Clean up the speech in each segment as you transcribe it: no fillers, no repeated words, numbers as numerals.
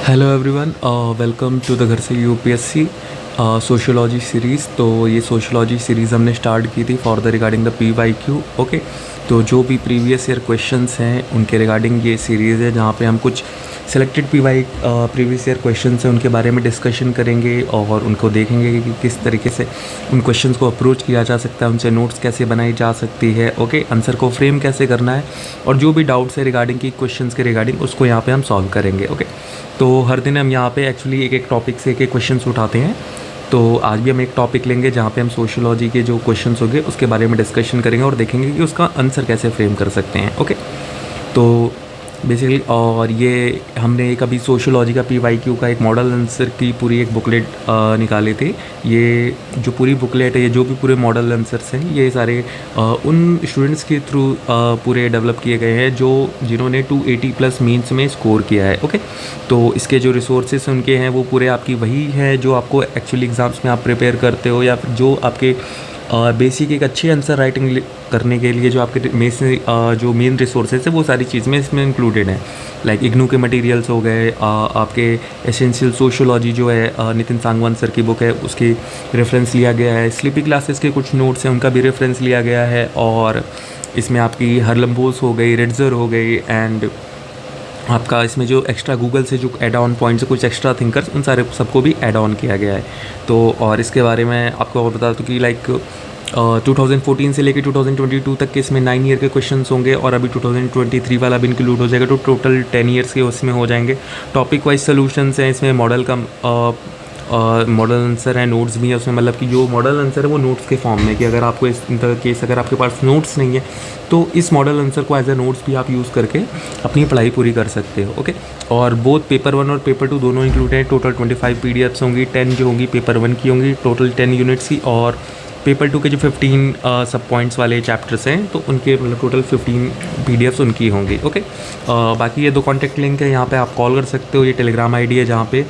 Hello everyone, welcome to the घर से UPSC sociology series. तो ये सोशियोलॉजी सीरीज़ हमने स्टार्ट की थी for the regarding the PYQ. Okay, तो जो भी प्रीवियस ईयर क्वेश्चंस हैं उनके रिगार्डिंग ये सीरीज़ है जहाँ पे हम कुछ सिलेक्टेड प्रीवियस ईयर क्वेश्चंस हैं उनके बारे में डिस्कशन करेंगे और उनको देखेंगे कि किस तरीके से उन क्वेश्चंस को अप्रोच किया जा सकता है, उनसे नोट्स कैसे बनाई जा सकती है, ओके, आंसर को फ्रेम कैसे करना है और जो भी डाउट्स है रिगार्डिंग की क्वेश्चंस के रिगार्डिंग उसको यहाँ पे हम सॉल्व करेंगे। ओके, तो हर दिन हम यहाँ पे एक्चुअली एक एक टॉपिक से एक एक क्वेश्चंस उठाते हैं। तो आज भी हम एक टॉपिक लेंगे जहाँ पे हम सोशियोलॉजी के जो क्वेश्चंस होंगे उसके बारे में डिस्कशन करेंगे और देखेंगे कि उसका आंसर कैसे फ्रेम कर सकते हैं। ओके, तो बेसिकली और ये हमने एक अभी सोशियोलॉजी का पीवाईक्यू का एक मॉडल आंसर की पूरी एक बुकलेट निकाले थे। ये जो पूरी बुकलेट है, ये जो भी पूरे मॉडल आंसर्स हैं, ये सारे उन स्टूडेंट्स के थ्रू पूरे डेवलप किए गए हैं जो जिन्होंने 280+ मीन्स में स्कोर किया है। ओके, तो इसके जो रिसोर्सेज उनके हैं वो पूरे आपकी वही हैं जो आपको एक्चुअली एग्ज़ाम्स में आप प्रिपेयर करते हो या जो आपके बेसिक एक अच्छी आंसर राइटिंग करने के लिए जो आपके जो मेन रिसोर्सेज है वो सारी चीज़ में इसमें इंक्लूडेड हैं। लाइक इग्नू के मटेरियल्स हो गए, आपके एसेंशियल सोशियोलॉजी जो है नितिन सांगवान सर की बुक है उसकी रेफरेंस लिया गया है, स्लीपी क्लासेस के कुछ नोट्स हैं उनका भी रेफरेंस लिया गया है, और इसमें आपकी हरलम बोस हो गई, रेडजर हो गई, एंड आपका इसमें जो एक्स्ट्रा गूगल से जो एड ऑन पॉइंट्स है कुछ एक्स्ट्रा थिंकर्स उन सारे सबको भी ऐड ऑन किया गया है। तो और इसके बारे में आपको और बता दूँ कि लाइक 2014 से लेकर 2022 तक के इसमें 9 ईयर के क्वेश्चंस होंगे और अभी 2023 वाला भी इंक्लूड हो जाएगा, तो टोटल 10 ईयर्स के उसमें हो जाएंगे। टॉपिक वाइज सोल्यूशंस हैं इसमें, मॉडल आंसर है, नोट्स भी है उसमें, मतलब कि जो मॉडल आंसर है वो नोट्स के फॉर्म में, कि अगर आपको इस केस अगर आपके पास नोट्स नहीं है तो इस मॉडल आंसर को एज ए नोट्स भी आप यूज़ करके अपनी पढ़ाई पूरी कर सकते हो। ओके, और बोथ पेपर 1 और पेपर 2 दोनों इंक्लूड हैं। टोटल 25 PDFs होंगी, 10 जो होंगी पेपर 1 की होंगी, टोटल 10 यूनिट्स की, और पेपर 2 के जो 15 सब पॉइंट्स वाले चैप्टर्स हैं तो उनके मतलब टोटल 15 PDFs उनकी होंगी। ओके, बाकी ये 2 कॉन्टैक्ट लिंक है, यहाँ पे आप कॉल कर सकते हो, ये टेलीग्राम आईडी है जहाँ पे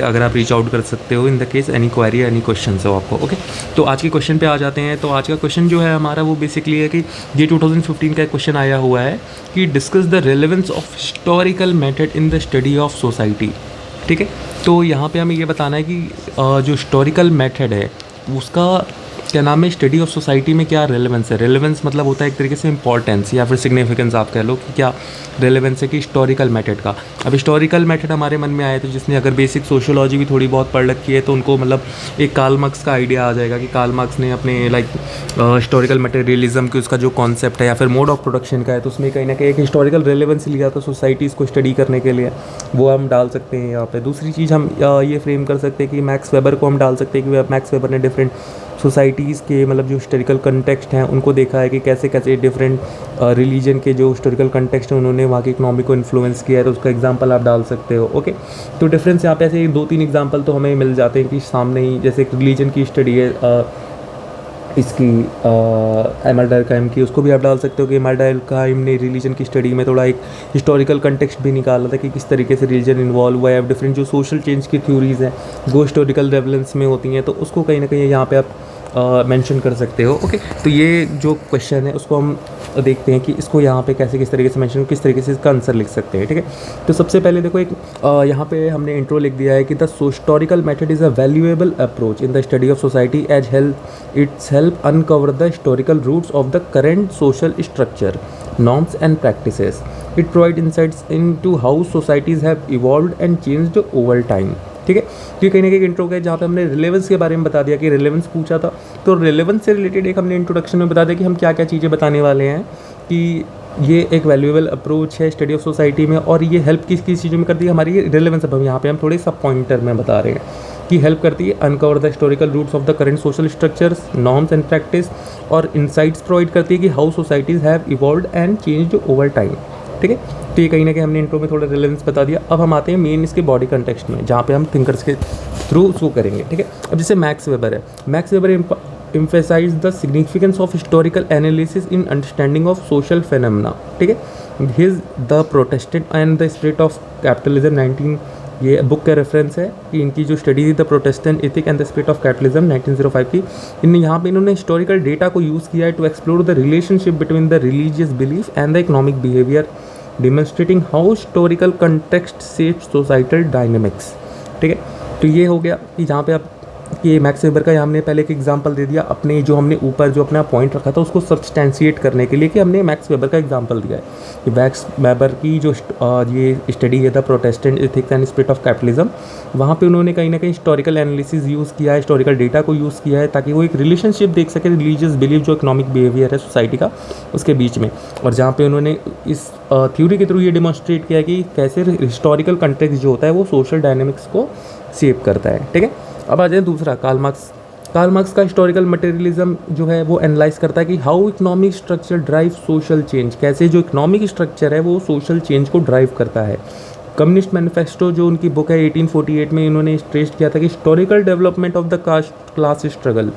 अगर आप रीच आउट कर सकते हो in the case any query any question हो आपको। ओके, तो आज के क्वेश्चन पे आ जाते हैं। तो आज का क्वेश्चन जो है हमारा वो बेसिकली है कि ये 2015 का क्वेश्चन आया हुआ है कि discuss the relevance of historical method in the study of society. ठीक है, तो यहाँ पे हमें ये बताना है कि जो हिस्टोरिकल मेथड है उसका क्या नाम है, स्टडी ऑफ सोसाइटी में क्या रेलेवेंस है। रेलेवेंस मतलब होता है एक तरीके से इंपॉर्टेंस या फिर सिग्निफिकेंस आप कह लो, कि क्या रेलेवेंस है कि हिस्टोरिकल मेथड का। अब हिस्टोरिकल मेथड हमारे मन में आया तो जिसने अगर बेसिक सोशियोलॉजी भी थोड़ी बहुत पढ़ रखी है तो उनको मतलब एक कार्ल मार्क्स का आइडिया आ जाएगा कि कार्ल मार्क्स ने अपने लाइक हिस्टोरिकल मटेरियलिज्म की उसका जो कॉन्सेप्ट है या फिर मोड ऑफ प्रोडक्शन का है तो उसमें कहीं ना कहीं एक हिस्टोरिकल रेलेवेंस लिया था सोसाइटीज़ को स्टडी करने के लिए, वो हम डाल सकते हैं यहाँ पे। दूसरी चीज़ हम ये फ्रेम कर सकते हैं कि मैक्स वेबर को हम डाल सकते हैं कि मैक्स वेबर ने डिफरेंट सोसाइटीज़ के मतलब जो हिस्टोरिकल कंटेक्स्ट हैं उनको देखा है कि कैसे कैसे डिफरेंट रिलीजन के जो हिस्टोरिकल कंटेक्स्ट हैं उन्होंने वहाँ की इकोनॉमी को इन्फ्लुएंस किया है, तो उसका एग्जांपल आप डाल सकते हो। ओके, तो डिफरेंस यहाँ पे ऐसे 2-3 एग्जांपल तो हमें मिल जाते हैं कि सामने ही, जैसे एक रिलीजन की स्टडी है इसकी एमल डर्कहाइम की, उसको भी आप डाल सकते हो कि एमल डर्कहाइम ने रिलीजन की स्टडी में थोड़ा एक हिस्टोरिकल कंटेक्स्ट भी निकाला था कि किस तरीके से रिलीजन इन्वॉल्व हुआ है, डिफरेंट जो सोशल चेंज की थ्योरीज़ हैं वो हिस्टोरिकल रेफरेंस में होती हैं, तो उसको कहीं ना कहीं यहाँ पे आप मेंशन कर सकते हो। ओके, तो ये जो क्वेश्चन है उसको हम देखते हैं कि इसको यहाँ पे कैसे किस तरीके से मेंशन, किस तरीके से इसका आंसर लिख सकते हैं। ठीक है, तो सबसे पहले देखो एक यहाँ पे हमने इंट्रो लिख दिया है कि the historical method is a valuable approach in the study of society as help uncover the historical roots of the current social structure, norms and practices. It provide insights into how societies have evolved and changed over time. ठीक है, तो ये कहीं ना कहीं intro है जहाँ पे हमने रिलेवेंस के बारे में बता दिया कि रिलेवेंस पूछा था, तो रिलेवेंस से रिलेटेड एक हमने इंट्रोडक्शन में बता दिया कि हम क्या क्या चीज़ें बताने वाले हैं, कि ये एक वैल्यूएबल अप्रोच है स्टडी ऑफ सोसाइटी में और ये हेल्प किस किस चीज़ों में करती है हमारी रिलेवेंस। अब यहाँ पे हम थोड़े सब पॉइंटर में बता रहे हैं कि हेल्प करती है uncover the historical roots of the current social structures, norms and practice, और इंसाइट्स प्रोवाइड करती है कि how societies have evolved and changed over time. ठीक है, तो ये कहीं ना कहीं हमने इंट्रो में थोड़ा रिलेवेंस बता दिया। अब हम आते हैं मेन इसके बॉडी कंटेक्स्ट में जहाँ पे हम थिंकर्स के थ्रू उसको करेंगे। ठीक है, अब जैसे मैक्स वेबर है, max weber emphasize the significance of historical analysis in understanding of social phenomena। ठीक है, his The Protestant and the Spirit of Capitalism 19, ये बुक का रेफरेंस है कि इनकी जो स्टडी थी the Protestant ethic and the spirit of capitalism 1905 की, यहाँ पे इन्होंने हिस्टोरिकल डेटा को यूज़ किया है to explore the relationship between the religious belief and the economic behaviour demonstrating how historical context shapes societal dynamics. ठीक है, तो ये हो गया कि जहाँ पे आप ये मैक्स वेबर का हमने पहले एक एग्जांपल दे दिया, अपने जो हमने ऊपर जो अपना पॉइंट रखा था उसको सब्सटेंशिएट करने के लिए कि हमने मैक्स वेबर का एग्जांपल दिया है कि मैक्स वेबर की जो ये स्टडी है the Protestant ethics and spirit of capitalism, वहाँ पे उन्होंने कहीं ना कहीं हिस्टोरिकल एनालिसिस यूज़ किया है, हिस्टोरिकल डेटा को यूज़ किया है ताकि वो एक रिलेशनशिप देख सके रिलीजियस बिलीफ जो इकोनॉमिक बिहेवियर है सोसाइटी का उसके बीच में, और जहाँ पे उन्होंने इस थ्योरी के थ्रू ये डिमॉन्स्ट्रेट किया कि कैसे हिस्टोरिकल कंटेक्स्ट जो होता है वो सोशल डायनेमिक्स को शेप करता है। ठीक है, अब आ जाए दूसरा कार्ल मार्क्स। कार्ल मार्क्स का हिस्टोरिकल मटेरियलिज्म जो है वो एनालाइज करता है कि how economic structure drive social change, कैसे जो इकोनॉमिक स्ट्रक्चर है वो सोशल चेंज को ड्राइव करता है। कम्युनिस्ट मैनिफेस्टो जो उनकी बुक है 1848 में इन्होंने स्ट्रेस किया था कि historical development of the caste class struggle,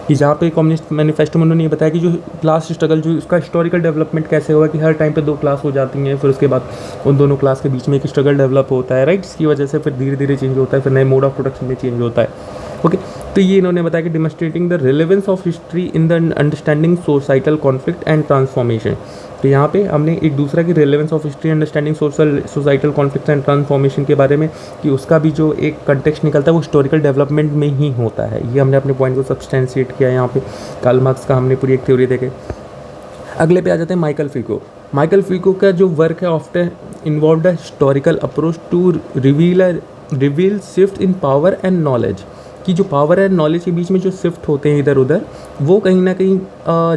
कि जहाँ पे कम्युनिस्ट मैनिफेस्टो में उन्होंने ये बताया कि जो क्लास स्ट्रगल जो उसका हिस्टोरिकल डेवलपमेंट कैसे हुआ कि हर टाइम पे दो क्लास हो जाती हैं, फिर उसके बाद उन दोनों क्लास के बीच में एक स्ट्रगल डेवलप होता है, राइट, इसकी वजह से फिर धीरे धीरे चेंज होता है, फिर नए मोड ऑफ प्रोडक्शन में चेंज होता है। ओके, तो ये इन्होंने बताया कि demonstrating the relevance of history in the understanding societal conflict and transformation. तो यहाँ पे हमने एक दूसरा की relevance of history understanding societal conflict and transformation के बारे में कि उसका भी जो एक कंटेक्स्ट निकलता है वो हिस्टोरिकल डेवलपमेंट में ही होता है। ये हमने अपने पॉइंट को सब्सटेंशिएट किया है यहाँ पे। कार्ल मार्क्स का हमने पूरी एक थ्योरी देखे। अगले पे आ जाते हैं माइकल फूको। माइकल फूको का जो वर्क है often involve the historical approach to reveal shift in power and knowledge, कि जो पावर एंड नॉलेज के बीच में जो शिफ्ट होते हैं इधर उधर, वो कहीं ना कहीं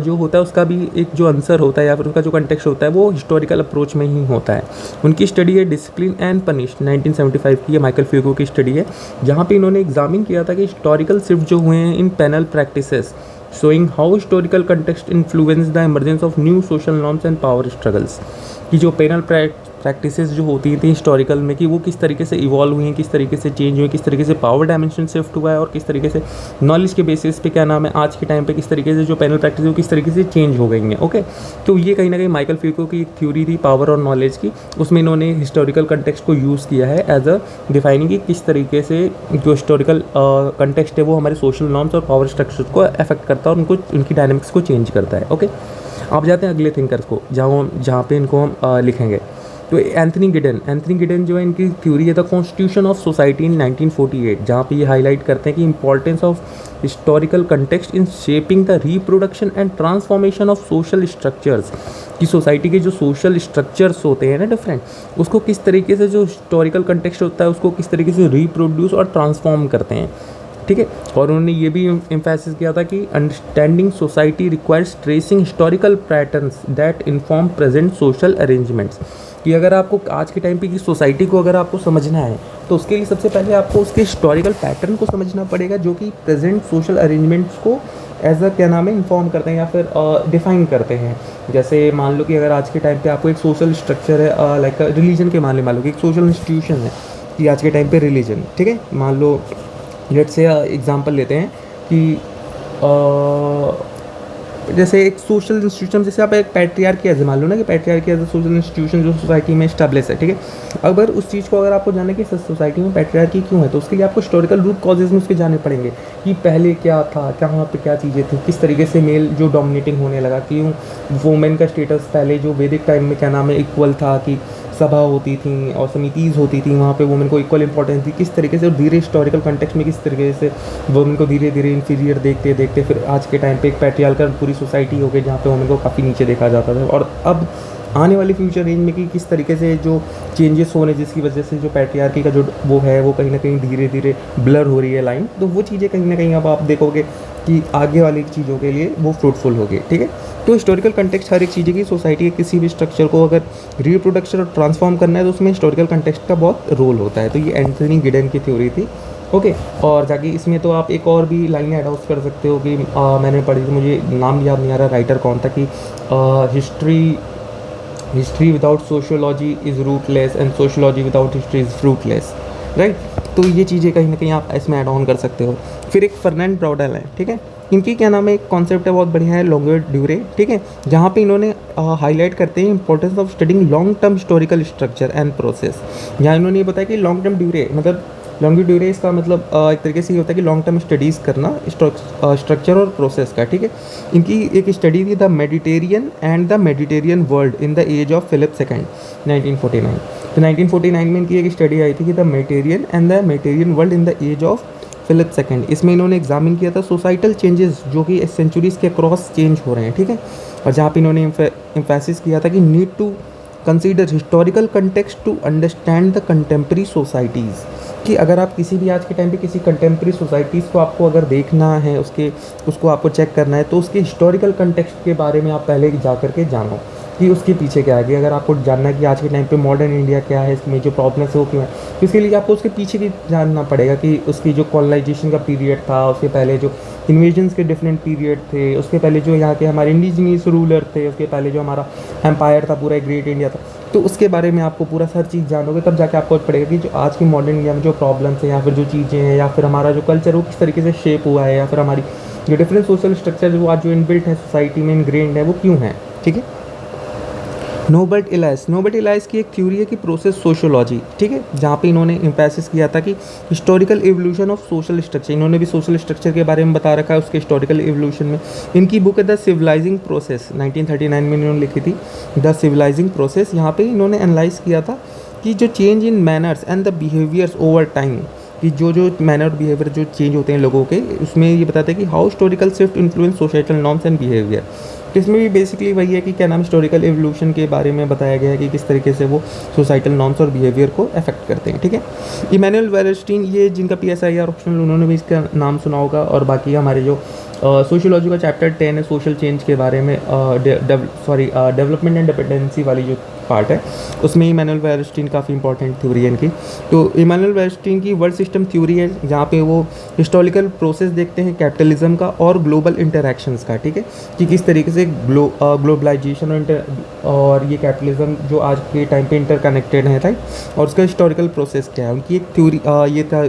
जो होता है उसका भी एक जो आंसर होता है या फिर उसका जो कंटेक्स्ट होता है वो हिस्टोरिकल अप्रोच में ही होता है। उनकी स्टडी है डिसिप्लिन एंड पनिश 1975 की, ये माइकल फ्यूको की स्टडी है, जहाँ पे इन्होंने एग्जामिन किया था कि हिस्टोरिकल शिफ्ट जो हुए हैं इन panel practices showing how historical context influence the emergence of new social norms and power struggles, कि जो पैनल प्रैक्टिसेस जो होती थी हिस्टोरिकल में कि वो किस तरीके से इवॉल्व हुई हैं, किस तरीके से चेंज हुई, किस तरीके से पावर डायमेंशन शिफ्ट हुआ है और किस तरीके से नॉलेज के बेसिस पे क्या नाम है आज के टाइम पे किस तरीके से जो पैनल प्रैक्टिस है वो किस तरीके से चेंज हो गई हैं। ओके, तो ये कहीं ना कहीं माइकल फ्यूको की एक थ्योरी थी पावर और नॉलेज की, उसमें इन्होंने हिस्टोरिकल कंटेक्स्ट को यूज़ किया है एज अ डिफाइनिंग कि किस तरीके से जो हिस्टोरिकल कंटेक्स्ट है वो हमारे सोशल नॉर्म्स और पावर स्ट्रक्चर को अफेक्ट करता है और उनको उनकी डायनेमिक्स को चेंज करता है। ओके, आप जाते हैं अगले थिंकर्स को जहाँ पे इनको हम लिखेंगे। तो एंथनी गिडेन जो है इनकी थ्योरी है the constitution of society in 1948, जहाँ पे ये हाईलाइट करते हैं कि importance of historical context in shaping the reproduction and transformation of social structures, कि सोसाइटी के जो सोशल स्ट्रक्चर्स होते हैं ना डिफरेंट, उसको किस तरीके से जो हिस्टोरिकल कंटेक्स्ट होता है उसको किस तरीके से रिप्रोड्यूस और ट्रांसफॉर्म करते हैं। ठीक है, और उन्होंने ये भी एम्फेसिस किया था कि understanding society requires tracing historical patterns that inform present social arrangements, कि अगर आपको आज के टाइम पे की सोसाइटी को अगर आपको समझना है तो उसके लिए सबसे पहले आपको उसके हिस्टोरिकल पैटर्न को समझना पड़ेगा जो कि प्रेजेंट सोशल अरेंजमेंट्स को एज अ क्या नाम है इन्फॉर्म करते हैं या फिर डिफाइन करते हैं। जैसे मान लो कि अगर आज के टाइम पे आपको एक सोशल स्ट्रक्चर है लाइक रिलीजन के मान लो कि एक सोशल इंस्टीट्यूशन है कि आज के टाइम पे रिलीजन, ठीक है, मान लो लेट्स से एग्जांपल लेते हैं कि जैसे एक सोशल इंस्टीट्यूशन, जैसे आप एक पैट्रियार्की एज मान लो ना कि patriarchy as a social institution जो सोसाइटी में स्टैब्लिश है, ठीक है। अगर उस चीज़ को अगर आपको जानना कि सोसाइटी में पैट्रियार्की क्यों है तो उसके लिए आपको हिस्टोरिकल रूट कॉजेज में उसके जाने पड़ेंगे कि पहले क्या था, कहाँ पे क्या चीज़ें थी, किस तरीके से मेल जो डोमिनेटिंग होने लगा, क्यों वुमेन का स्टेटस पहले जो वैदिक टाइम में क्या नाम है इक्वल था, कि सभा होती थी और समितिज़ होती थी, वहाँ पे वुमेन को इक्वल इंपॉर्टेंस थी, किस तरीके से और धीरे हिस्टोरिकल कंटेक्स्ट में किस तरीके से वुमेन को धीरे धीरे इन्फीरियर देखते देखते फिर आज के टाइम पे एक पैट्रियार्कल पूरी सोसाइटी हो गई जहाँ पे वुमेन को काफ़ी नीचे देखा जाता था। और अब आने वाली फ्यूचर रेंज में कि किस तरीके से जो चेंजेस हो रहे हैं जिसकी वजह से जो पैट्रियार्की का जो वो है वो कहीं ना कहीं धीरे धीरे ब्लर हो रही है लाइन, तो वो चीज़ें कहीं ना कहीं अब आप देखोगे कि आगे वाली चीज़ों के लिए वो फ्रूटफुल होगी, ठीक है। तो हिस्टोरिकल कंटेक्स्ट हर एक चीज़ की सोसाइटी के किसी भी स्ट्रक्चर को अगर रिप्रोडक्शन और ट्रांसफॉर्म करना है तो उसमें हिस्टोरिकल कंटेक्स्ट का बहुत रोल होता है। तो ये एंथनी गिडेन की थ्योरी थी, ओके। और जाके इसमें तो आप एक और भी लाइन ऐड ऑफ कर सकते हो कि मैंने पढ़ी थी, मुझे नाम याद नहीं आ रहा राइटर कौन था, कि history without sociology is rootless and sociology without history is fruitless, right. तो ये चीज़ें कहीं ना कहीं आप इसमें ऐड ऑन कर सकते हो। फिर एक फर्नैंड ब्राउडेल है, ठीक है, इनकी क्या नाम है एक कॉन्सेप्ट है बहुत बढ़िया है, लॉन्गर ड्यूरे, ठीक है, जहाँ पे इन्होंने हाईलाइट करते हैं importance of studying long term historical structure and process. यहाँ इन्होंने ये बताया कि लॉन्ग टर्म ड्यूरे मतलब लॉन्गिट्यूडे इसका मतलब एक तरीके से ये होता है कि लॉन्ग टर्म स्टडीज़ करना स्ट्रक्चर और प्रोसेस का, ठीक है। इनकी एक स्टडी थी the Mediterranean and the Mediterranean world in the age of Philip second 1949। तो 1949 में इनकी एक स्टडी आई थी कि the Mediterranean and the Mediterranean world in the age of Philip second. इसमें इन्होंने एग्जामिन किया था सोसाइटल चेंजेस जो कि सेंचुरीज़ के अक्रॉस चेंज हो रहे हैं, ठीक है। और जहाँ पे इन्होंने एम्फेसिस किया था कि need to consider historical context to understand the contemporary societies, कि अगर आप किसी भी आज के टाइम पे किसी कंटेम्प्रेरी सोसाइटीज़ को आपको अगर देखना है, उसको आपको चेक करना है, तो उसके हिस्टोरिकल कंटेक्स्ट के बारे में आप पहले जा कर के जानो कि उसके पीछे क्या है। कि अगर आपको जानना है कि आज के टाइम पे मॉडर्न इंडिया क्या है, इसमें जो प्रॉब्लम्स है वो क्यों है, तो इसके लिए आपको उसके पीछे भी जानना पड़ेगा कि उसकी जो कॉलोनाइजेशन का पीरियड था, उसके पहले जो इन्वेजन्स के डिफरेंट पीरियड थे, उसके पहले जो यहाँ के हमारे इंडिजिनियस रूलर थे, उसके पहले जो हमारा एम्पायर था पूरा ग्रेट इंडिया था, तो उसके बारे में आपको पूरा हर चीज़ जानोगे, तब जाके आपको पड़ेगा कि जो आज की मॉडर्न इंडिया में जो प्रॉब्लम्स हैं या फिर जो चीज़ें हैं या फिर हमारा जो कल्चर वो किस तरीके से शेप हुआ है, या फिर हमारी जो डिफरेंट सोशल स्ट्रक्चर वो आज जो इनबिल्ट है सोसाइटी में, इनग्रेन्ड है, वो क्यों है, ठीक है। नोबर्ट इलाइस की एक थ्योरी है कि प्रोसेस सोशियोलॉजी, ठीक है, जहाँ पे इन्होंने एम्फेसिस किया था कि historical evolution of social structure. इन्होंने भी सोशल स्ट्रक्चर के बारे में बता रखा है उसके हिस्टोरिकल एवोल्यूशन में। इनकी बुक है द सिविलाइजिंग प्रोसेस, 1939 में इन्होंने लिखी थी द सिविलाइजिंग प्रोसेस। यहाँ पे इन्होंने एनालाइज किया था कि जो change in manners and the behaviours over time, कि जो मैनर और बिहेवियर जो चेंज होते हैं लोगों के, उसमें ये बताते हैं कि how historical shift influence societal norms and behaviour. तो इसमें भी बेसिकली वही है कि क्या नाम हिस्टोरिकल एवोल्यूशन के बारे में बताया गया है कि किस तरीके से वो सोसाइटल नॉर्म्स और बिहेवियर को अफेक्ट करते हैं, ठीक है। इमैनुअल वेलरस्टीन, ये जिनका PSIR ऑप्शनल, उन्होंने भी इसका नाम सुना होगा। और बाकी हमारे जो सोशियोलॉजी का चैप्टर 10 है सोशल चेंज के बारे में, डेवलपमेंट एंड डिपेंडेंसी वाली जो पार्ट है, उसमें इमैनुअल वेलरस्टीन काफ़ी इंपॉर्टेंट थ्योरी है इनकी। तो इमैनुअल वेलरस्टीन की वर्ल्ड सिस्टम थ्योरी है, जहाँ पे वो हिस्टोरिकल प्रोसेस देखते हैं कैपिटलिज्म का और ग्लोबल इंटरैक्शंस का, ठीक है, कि किस तरीके से ग्लोबलाइजेशन और ये कैपिटलिज्म जो आज के टाइम पे इंटरकनेक्टेड है, राइट, और उसका हिस्टोरिकल प्रोसेस क्या है। उनकी एक थ्योरी ये था,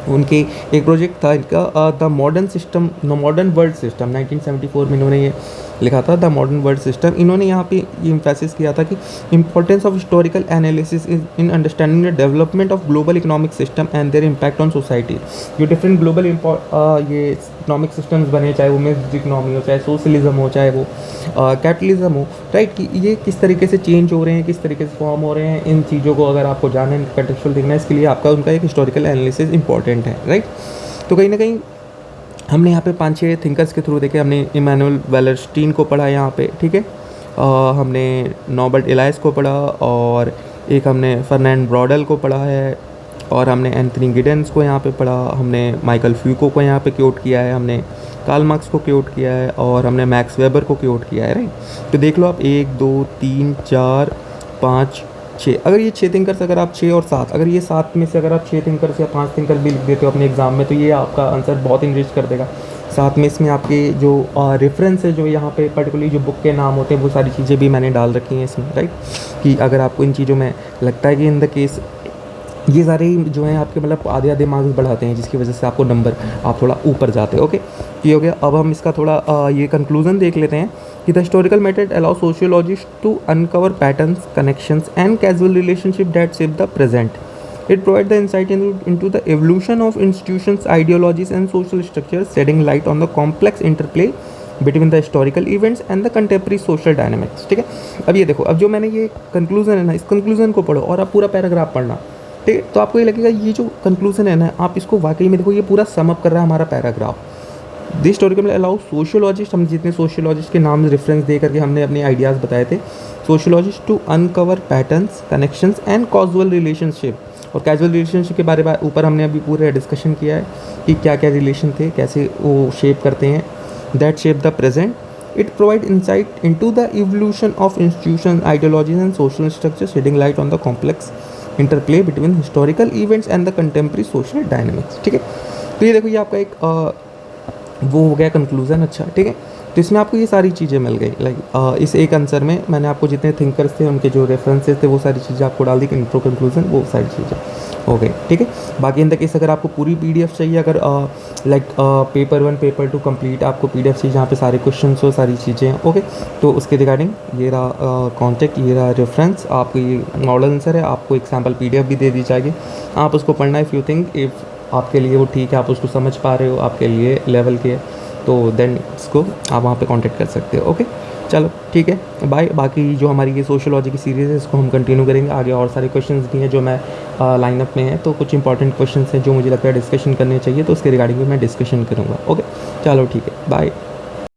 उनके एक प्रोजेक्ट था इनका the modern system, the modern world system, 1974 में इन्होंने ये लिखा था द मॉडर्न वर्ल्ड सिस्टम। इन्होंने यहाँ पे ये एम्फेसिस किया था कि importance of historical analysis in understanding the development of global economic system and there impact on society. जो डिफरेंट ग्लोबल ये इकोनॉमिक सिस्टम्स बने, चाहे वो मिक्स्ड इकोनॉमी हो, चाहे सोशलिज्म हो, चाहे वो कैपिटलिज्म हो, राइट, कि ये किस तरीके से चेंज हो रहे हैं, किस तरीके से फॉर्म हो रहे हैं, इन चीज़ों को अगर आपको जानना है, कंटेक्चुअल देखना है, इसके लिए आपका उनका एक हिस्टोरिकल एनालिसिस इंपॉर्टेंट है, राइट। तो कहीं ना कहीं हमने यहाँ पे 5-6 थिंकर्स के थ्रू देखे। हमने इमैनुअल वेलरस्टीन को पढ़ा यहाँ पे, ठीक है, हमने नॉबर्ट इलाइस को पढ़ा, और एक हमने फर्नैंड ब्रॉडल को पढ़ा है, और हमने एंथनी गिडेंस को यहाँ पे पढ़ा, हमने माइकल फ्यूको को यहाँ पे क्योट किया है, हमने कार्ल मार्क्स को क्योट किया है, और हमने मैक्स वेबर को क्योट किया है, राइट। तो देख लो आप 1 2 3 4 5 6, अगर ये 6 थिंकर्स, अगर आप 6 और 7, अगर ये 7 में से अगर आप 6 थिंकर्स या 5 थिंकर्स भी लिख देते हो अपने एग्जाम में, तो ये आपका आंसर बहुत इनरिच कर देगा। साथ में इसमें आपके जो रेफरेंस है, जो यहाँ पे पर्टिकुलरली जो बुक के नाम होते हैं, वो सारी चीज़ें भी मैंने डाल रखी हैं इसमें, राइट, कि अगर आपको इन चीज़ों में लगता है कि इन द केस ये सारे जो हैं आपके मतलब आधे मार्क्स बढ़ाते हैं, जिसकी वजह से आपको नंबर आप थोड़ा ऊपर जाते हो, ओके, ये हो गया। अब हम इसका थोड़ा ये कंक्लूजन देख लेते हैं कि the historical method allow sociologist to uncover patterns, connections and casual relationship that shape the present. It provides the insight into the evolution of institutions, ideologies and social structures, shedding light on the complex interplay between the historical events and the contemporary social dynamics. ठीक है, अब ये देखो, अब जो मैंने ये conclusion है ना, इस कंक्लूजन को पढ़ो और आप पूरा पैराग्राफ पढ़ना, ठीक है, तो आपको ये लगेगा ये जो कंक्लूजन है ना, आप इसको वाकई में देखो, ये पूरा समअप कर रहा है हमारा paragraph. The historical allow sociologist, हम जितने सोशियोलॉजिस्ट के नाम रेफरेंस दे करके हमने अपने आइडियाज़ बताए थे, sociologist to uncover patterns, connections and causal relationship. और कैजुअल रिलेशनशिप के बारे में ऊपर हमने अभी पूरे डिस्कशन किया है कि क्या क्या रिलेशन थे, कैसे वो शेप करते हैं, that shape the present. It provide insight into the evolution of institution, ideologies and social structure, shedding light on the complex interplay between historical events and the contemporary social dynamics. ठीक है, तो ये देखो, ये आपका एक वो हो गया कंक्लूजन. अच्छा, ठीक है, तो इसमें आपको ये सारी चीज़ें मिल गई। लाइक इस एक आंसर में मैंने आपको जितने थिंकर्स थे उनके जो रेफरेंसेस थे वो सारी चीज़ें आपको डाल दी, इंट्रो कंक्लूजन वो सारी चीज़ें हो गई, ठीक है। बाकी इन द केस अगर आपको पूरी पीडीएफ चाहिए, अगर लाइक पेपर 1 पेपर 2 कंप्लीट आपको पीडीएफ चाहिए जहाँ पे सारे क्वेश्चन हो, सारी चीज़ें, ओके, तो उसके रिगार्डिंग ये रहा कॉन्टैक्ट, ये रहा रेफरेंस, आपको ये मॉडल आंसर है, आपको एक सैम्पल पीडीएफ भी दे दी जाएगी, आप उसको पढ़ना इफ़ यू थिंक इफ़ आपके लिए वो ठीक है, आप उसको समझ पा रहे हो, आपके लिए लेवल के, तो देन इसको आप वहाँ पे कांटेक्ट कर सकते हो, ओके। चलो ठीक है, बाय। बाकी जो हमारी ये सोशियोलॉजी की सीरीज़ है इसको हम कंटिन्यू करेंगे आगे, और सारे क्वेश्चंस भी हैं जो मैं लाइनअप में है, तो कुछ इंपॉर्टेंट क्वेश्चंस हैं जो मुझे लगता है डिस्कशन करने चाहिए, तो उसके रिगार्डिंग भी मैं डिस्कशन करूँगा, ओके। चलो ठीक है, बाय।